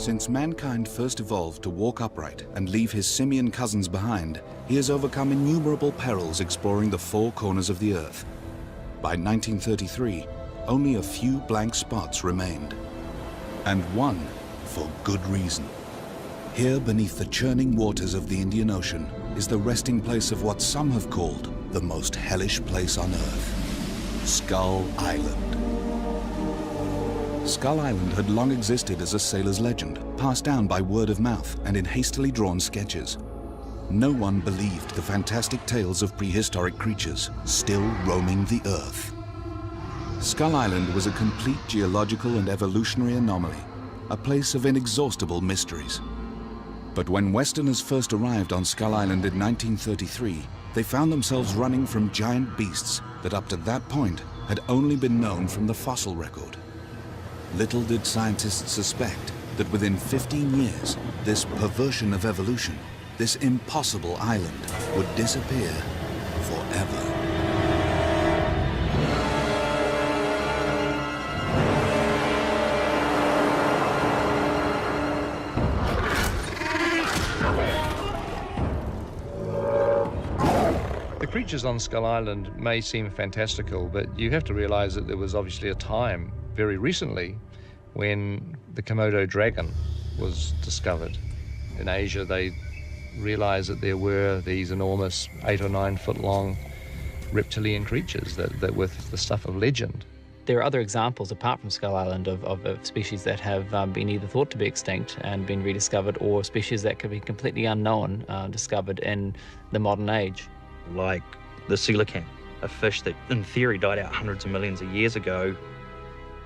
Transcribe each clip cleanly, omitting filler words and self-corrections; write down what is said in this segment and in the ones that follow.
Since mankind first evolved to walk upright and leave his simian cousins behind, he has overcome innumerable perils exploring the four corners of the Earth. By 1933, only a few blank spots remained. And one for good reason. Here beneath the churning waters of the Indian Ocean is the resting place of what some have called the most hellish place on Earth, Skull Island. Skull Island had long existed as a sailor's legend, passed down by word of mouth and in hastily drawn sketches. No one believed the fantastic tales of prehistoric creatures still roaming the Earth. Skull Island was a complete geological and evolutionary anomaly, a place of inexhaustible mysteries. But when Westerners first arrived on Skull Island in 1933, they found themselves running from giant beasts that up to that point had only been known from the fossil record. Little did scientists suspect that within 15 years, this perversion of evolution, this impossible island, would disappear forever. The creatures on Skull Island may seem fantastical, but you have to realize that there was obviously a time very recently when the Komodo dragon was discovered. In Asia, they realized that there were these enormous 8 or 9 foot long reptilian creatures that were the stuff of legend. There are other examples apart from Skull Island of species that have been either thought to be extinct and been rediscovered, or species that could be completely unknown, discovered in the modern age. Like the coelacanth, a fish that in theory died out hundreds of millions of years ago,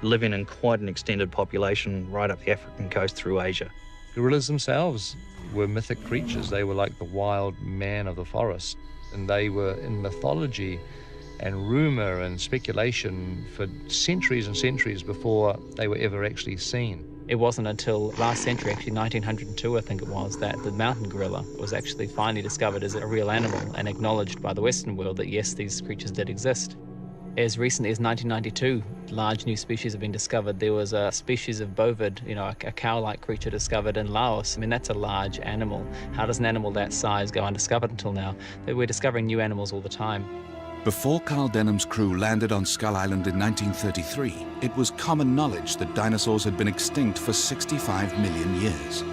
living in quite an extended population right up the African coast through Asia. Gorillas themselves were mythic creatures. They were like the wild man of the forest, and they were in mythology and rumor and speculation for centuries and centuries before they were ever actually seen. It wasn't until last century, actually 1902 I think it was, that the mountain gorilla was actually finally discovered as a real animal and acknowledged by the Western world that yes, these creatures did exist. As recently as 1992, large new species have been discovered. There was a species of bovid, a cow-like creature discovered in Laos. I mean, that's a large animal. How does an animal that size go undiscovered until now? We're discovering new animals all the time. Before Carl Denham's crew landed on Skull Island in 1933, it was common knowledge that dinosaurs had been extinct for 65 million years.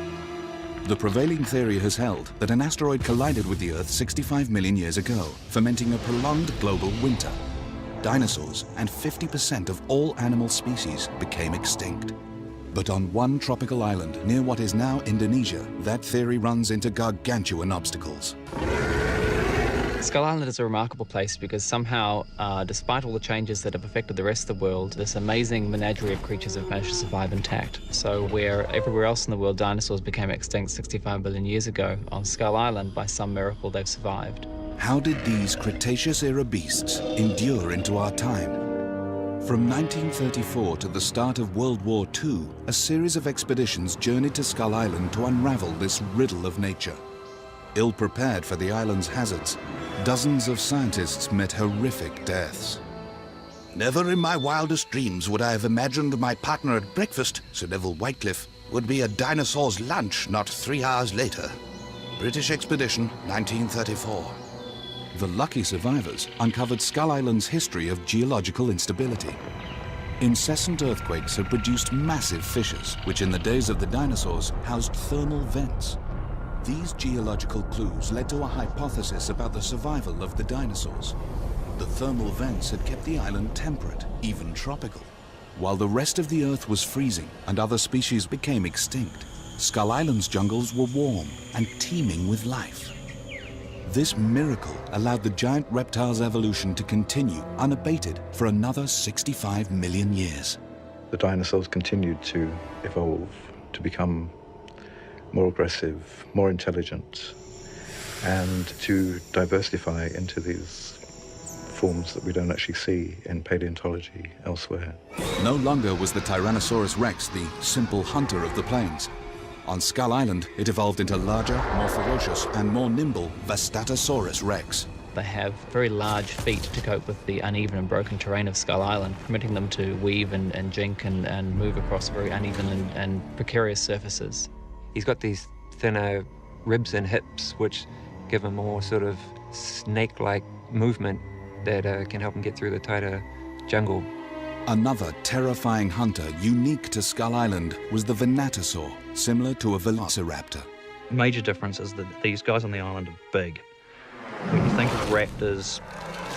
The prevailing theory has held that an asteroid collided with the Earth 65 million years ago, fomenting a prolonged global winter. Dinosaurs and 50% of all animal species became extinct. But on one tropical island near what is now Indonesia, that theory runs into gargantuan obstacles. Skull Island is a remarkable place because somehow, despite all the changes that have affected the rest of the world, this amazing menagerie of creatures have managed to survive intact. So where everywhere else in the world dinosaurs became extinct 65 billion years ago, on Skull Island, by some miracle, they've survived. How did these Cretaceous-era beasts endure into our time? From 1934 to the start of World War II, a series of expeditions journeyed to Skull Island to unravel this riddle of nature. Ill-prepared for the island's hazards, dozens of scientists met horrific deaths. Never in my wildest dreams would I have imagined my partner at breakfast, Sir Neville Whitecliffe, would be a dinosaur's lunch not 3 hours later. British Expedition, 1934. The lucky survivors uncovered Skull Island's history of geological instability. Incessant earthquakes had produced massive fissures, which in the days of the dinosaurs housed thermal vents. These geological clues led to a hypothesis about the survival of the dinosaurs. The thermal vents had kept the island temperate, even tropical. While the rest of the Earth was freezing and other species became extinct, Skull Island's jungles were warm and teeming with life. This miracle allowed the giant reptile's evolution to continue unabated for another 65 million years. The dinosaurs continued to evolve, to become more aggressive, more intelligent, and to diversify into these forms that we don't actually see in paleontology elsewhere. No longer was the Tyrannosaurus rex the simple hunter of the plains. On Skull Island, it evolved into larger, more ferocious, and more nimble Vastatosaurus rex. They have very large feet to cope with the uneven and broken terrain of Skull Island, permitting them to weave and jink and move across very uneven and precarious surfaces. He's got these thinner ribs and hips, which give him more sort of snake-like movement that can help him get through the tighter jungle. Another terrifying hunter unique to Skull Island was the Venatosaur, similar to a velociraptor. Major difference is that these guys on the island are big. When you think of raptors,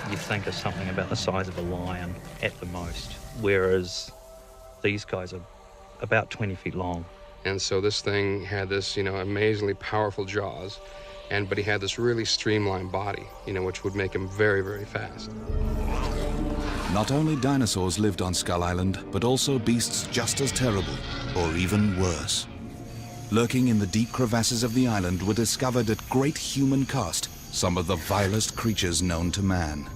you think of something about the size of a lion at the most, whereas these guys are about 20 feet long. And so this thing had this, amazingly powerful jaws, but he had this really streamlined body, which would make him very, very fast. Not only dinosaurs lived on Skull Island, but also beasts just as terrible, or even worse. Lurking in the deep crevasses of the island were discovered at great human cost some of the vilest creatures known to man.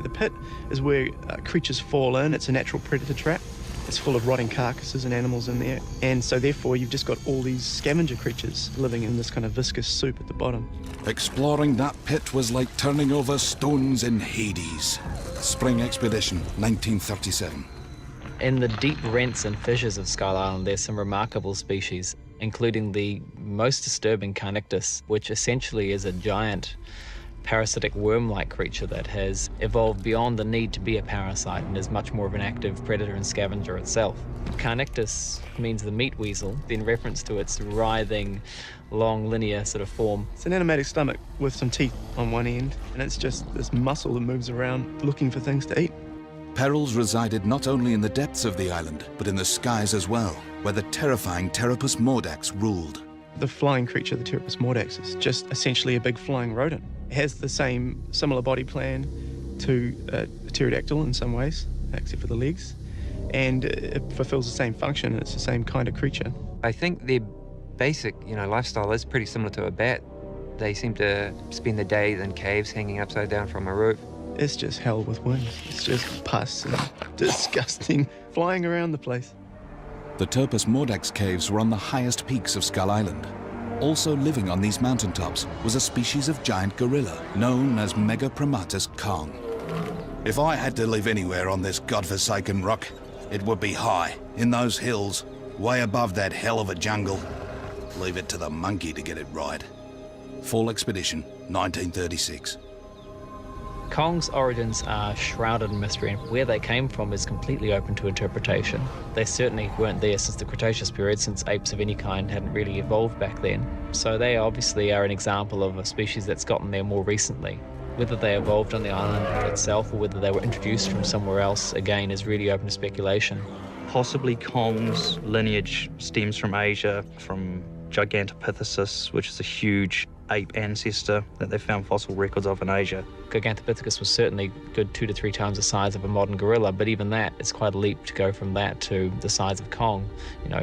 The pit is where creatures fall in. It's a natural predator trap. It's full of rotting carcasses and animals in there. And so therefore you've just got all these scavenger creatures living in this kind of viscous soup at the bottom. Exploring that pit was like turning over stones in Hades. Spring Expedition, 1937. In the deep rents and fissures of Skull Island, there's some remarkable species, including the most disturbing Carnictus, which essentially is a giant parasitic worm-like creature that has evolved beyond the need to be a parasite and is much more of an active predator and scavenger itself. Carnictus means the meat weasel, in reference to its writhing, long, linear sort of form. It's an animatic stomach with some teeth on one end, and it's just this muscle that moves around looking for things to eat. Perils resided not only in the depths of the island, but in the skies as well, where the terrifying Pteropus mordax ruled. The flying creature, the Pteropus mordax, is just essentially a big flying rodent. It has the similar body plan to a pterodactyl in some ways, except for the legs, and it fulfills the same function. It's the same kind of creature. I think their basic, lifestyle is pretty similar to a bat. They seem to spend the day in caves hanging upside down from a roof. It's just hell with wings. It's just pus and disgusting, flying around the place. The Pteropus mordax caves were on the highest peaks of Skull Island. Also living on these mountaintops was a species of giant gorilla known as Megapromatus Kong. If I had to live anywhere on this godforsaken rock, it would be high, in those hills, way above that hell of a jungle. Leave it to the monkey to get it right. Fall Expedition, 1936. Kong's origins are shrouded in mystery, and where they came from is completely open to interpretation. They certainly weren't there since the Cretaceous period, since apes of any kind hadn't really evolved back then. So they obviously are an example of a species that's gotten there more recently. Whether they evolved on the island itself or whether they were introduced from somewhere else, again, is really open to speculation. Possibly Kong's lineage stems from Asia, from Gigantopithecus, which is a huge ape ancestor that they found fossil records of in Asia. Gigantopithecus was certainly a good 2 to 3 times the size of a modern gorilla, but even that is quite a leap to go from that to the size of Kong,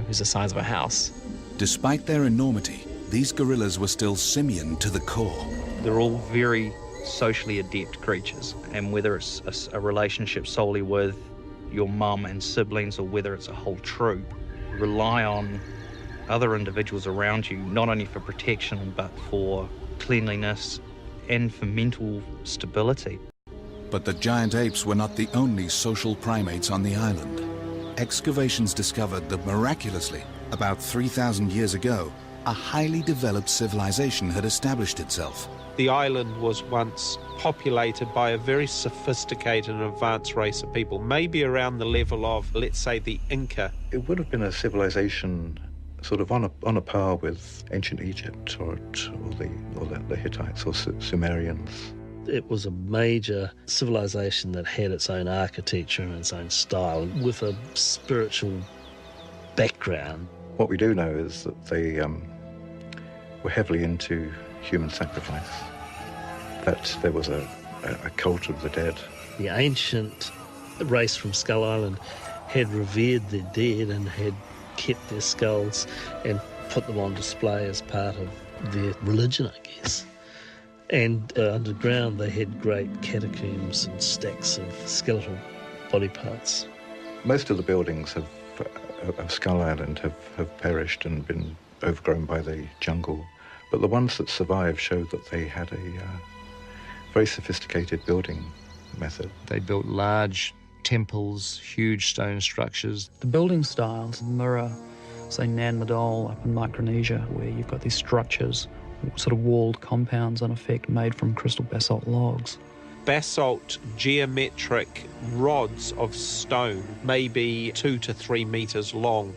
who's the size of a house. Despite their enormity, these gorillas were still simian to the core. They're all very socially adept creatures, and whether it's a relationship solely with your mum and siblings or whether it's a whole troop, rely on other individuals around you, not only for protection but for cleanliness and for mental stability. But the giant apes were not the only social primates on the island. Excavations discovered that miraculously, about 3,000 years ago, a highly developed civilization had established itself. The island was once populated by a very sophisticated and advanced race of people, maybe around the level of, let's say, the Inca. It would have been a civilization sort of on a par with ancient Egypt or the Hittites or Sumerians. It was a major civilization that had its own architecture and its own style with a spiritual background. What we do know is that they were heavily into human sacrifice, that there was a cult of the dead. The ancient race from Skull Island had revered their dead and had kept their skulls and put them on display as part of their religion, I guess. And underground they had great catacombs and stacks of skeletal body parts. Most of the buildings of Skull Island have perished and been overgrown by the jungle, but the ones that survived showed that they had very sophisticated building method. They built large temples, huge stone structures. The building styles mirror, say, Nan Madol up in Micronesia, where you've got these structures, sort of walled compounds, in effect, made from crystal basalt logs. Basalt geometric rods of stone, maybe 2 to 3 meters long.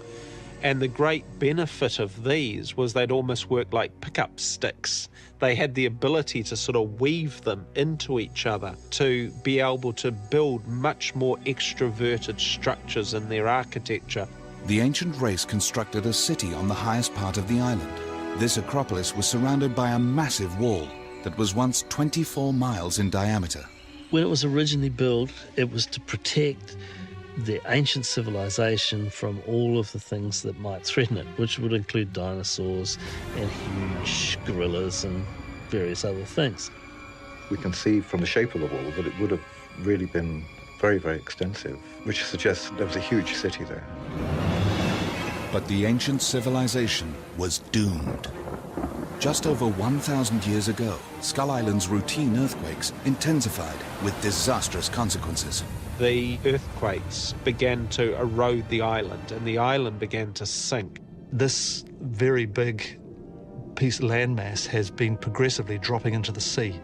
And the great benefit of these was they'd almost work like pickup sticks. They had the ability to sort of weave them into each other to be able to build much more extroverted structures in their architecture. The ancient race constructed a city on the highest part of the island. This acropolis was surrounded by a massive wall that was once 24 miles in diameter. When it was originally built, it was to protect the ancient civilization from all of the things that might threaten it, which would include dinosaurs and huge gorillas and various other things. We can see from the shape of the wall that it would have really been very, very extensive, which suggests there was a huge city there. But the ancient civilization was doomed. Just over 1,000 years ago, Skull Island's routine earthquakes intensified with disastrous consequences. The earthquakes began to erode the island, and the island began to sink. This very big piece of landmass has been progressively dropping into the sea,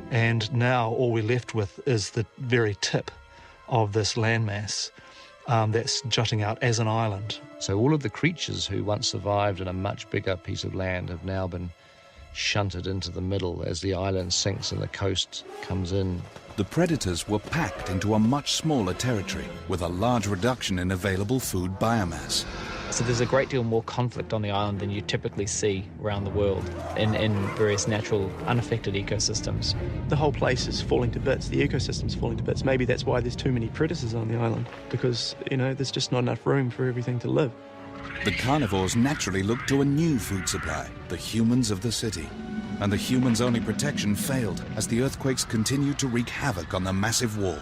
and now all we're left with is the very tip of this landmass that's jutting out as an island. So all of the creatures who once survived in a much bigger piece of land have now been shunted into the middle as the island sinks and the coast comes in. The predators were packed into a much smaller territory with a large reduction in available food biomass. So there's a great deal more conflict on the island than you typically see around the world in various natural unaffected ecosystems. The whole place is falling to bits. The ecosystem's falling to bits. Maybe that's why there's too many predators on the island, because, there's just not enough room for everything to live. The carnivores naturally looked to a new food supply, the humans of the city. And the humans' only protection failed as the earthquakes continued to wreak havoc on the massive wall.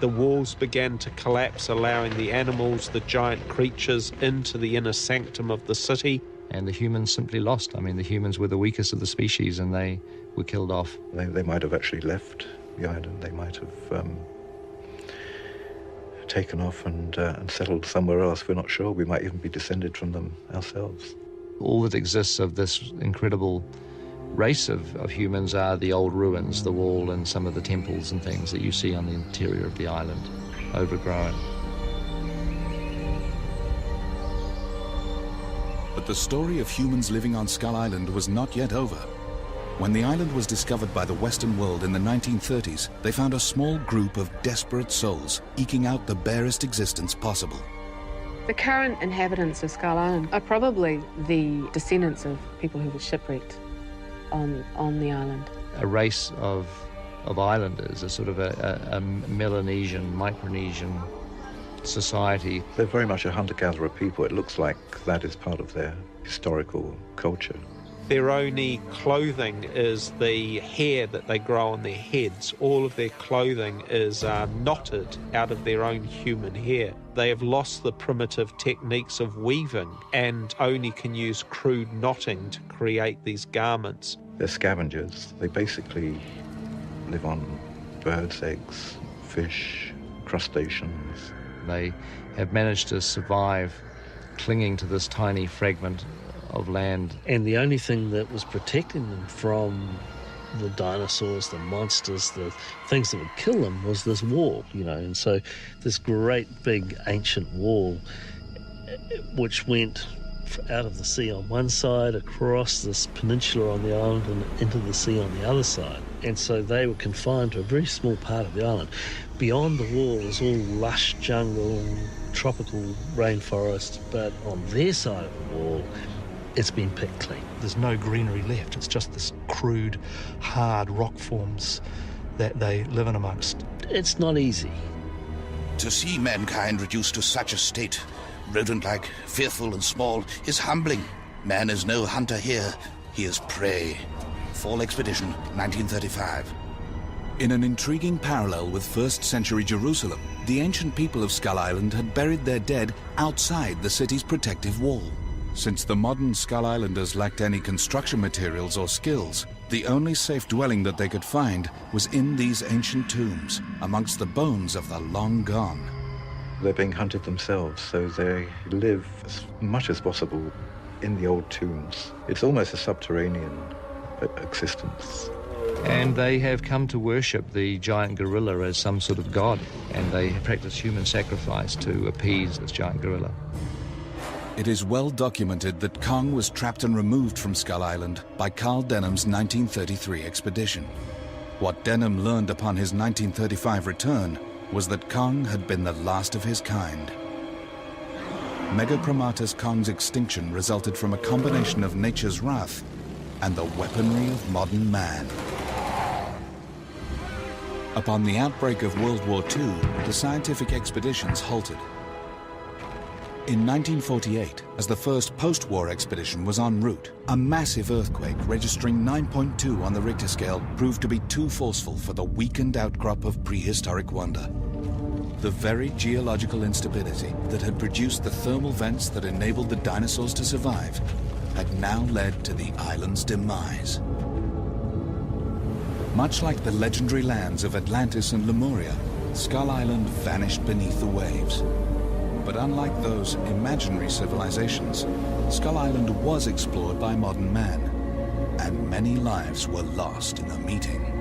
The walls began to collapse, allowing the animals, the giant creatures, into the inner sanctum of the city. And the humans simply lost. I mean, the humans were the weakest of the species and they were killed off. They might have actually left the island. They might have taken off and settled somewhere else. We're not sure. We might even be descended from them ourselves. All that exists of this incredible race of humans are the old ruins, the wall and some of the temples and things that you see on the interior of the island, overgrown. But the story of humans living on Skull Island was not yet over. When the island was discovered by the Western world in the 1930s, they found a small group of desperate souls eking out the barest existence possible. The current inhabitants of Skull Island are probably the descendants of people who were shipwrecked on the island. A race of islanders, a sort of a Melanesian, Micronesian society. They're very much a hunter-gatherer people. It looks like that is part of their historical culture. Their only clothing is the hair that they grow on their heads. All of their clothing is knotted out of their own human hair. They have lost the primitive techniques of weaving and only can use crude knotting to create these garments. They're scavengers. They basically live on birds' eggs, fish, crustaceans. They have managed to survive clinging to this tiny fragment of land. And the only thing that was protecting them from the dinosaurs, the monsters, the things that would kill them was this wall, and so this great big ancient wall which went out of the sea on one side, across this peninsula on the island and into the sea on the other side. And so they were confined to a very small part of the island. Beyond the wall is all lush jungle, tropical rainforest, but on their side of the wall, it's been picked clean. There's no greenery left. It's just this crude, hard rock forms that they live in amongst. It's not easy. To see mankind reduced to such a state, rodent-like, fearful and small, is humbling. Man is no hunter here. He is prey. Fall Expedition, 1935. In an intriguing parallel with 1st century Jerusalem, the ancient people of Skull Island had buried their dead outside the city's protective wall. Since the modern Skull Islanders lacked any construction materials or skills, the only safe dwelling that they could find was in these ancient tombs, amongst the bones of the long gone. They're being hunted themselves, so they live as much as possible in the old tombs. It's almost a subterranean existence. And they have come to worship the giant gorilla as some sort of god, and they practice human sacrifice to appease this giant gorilla. It is well documented that Kong was trapped and removed from Skull Island by Carl Denham's 1933 expedition. What Denham learned upon his 1935 return was that Kong had been the last of his kind. Megapromatus Kong's extinction resulted from a combination of nature's wrath and the weaponry of modern man. Upon the outbreak of World War II, the scientific expeditions halted. In 1948, as the first post-war expedition was en route, a massive earthquake registering 9.2 on the Richter scale proved to be too forceful for the weakened outcrop of prehistoric wonder. The very geological instability that had produced the thermal vents that enabled the dinosaurs to survive had now led to the island's demise. Much like the legendary lands of Atlantis and Lemuria, Skull Island vanished beneath the waves. But unlike those imaginary civilizations, Skull Island was explored by modern man, and many lives were lost in the meeting.